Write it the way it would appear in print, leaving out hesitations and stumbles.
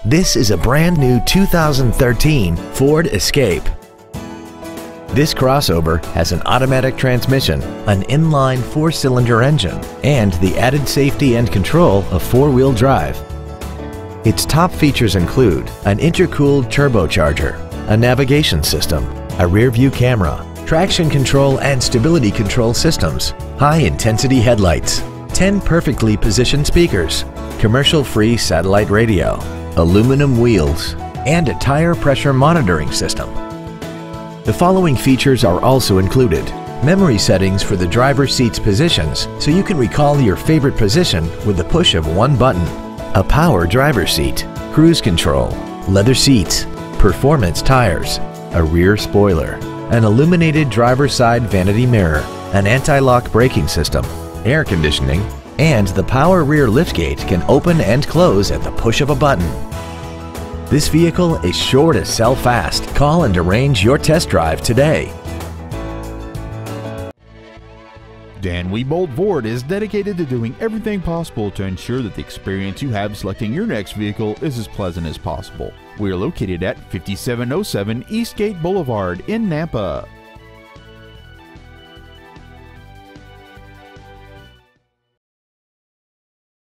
This is a brand new 2013 Ford Escape. This crossover has an automatic transmission, an inline 4-cylinder engine, and the added safety and control of 4-wheel drive. Its top features include an intercooled turbocharger, a navigation system, a rear-view camera, traction control and stability control systems, high-intensity headlights, 10 perfectly positioned speakers, commercial-free satellite radio, aluminum wheels, and a tire pressure monitoring system. The following features are also included: memory settings for the driver's seat's positions so you can recall your favorite position with the push of one button, a power driver's seat, cruise control, leather seats, performance tires, a rear spoiler, an illuminated driver's side vanity mirror, an anti-lock braking system, air conditioning, and the power rear liftgate can open and close at the push of a button. This vehicle is sure to sell fast. Call and arrange your test drive today. Dan Wiebold Ford is dedicated to doing everything possible to ensure that the experience you have selecting your next vehicle is as pleasant as possible. We are located at 5707 Eastgate Boulevard in Nampa.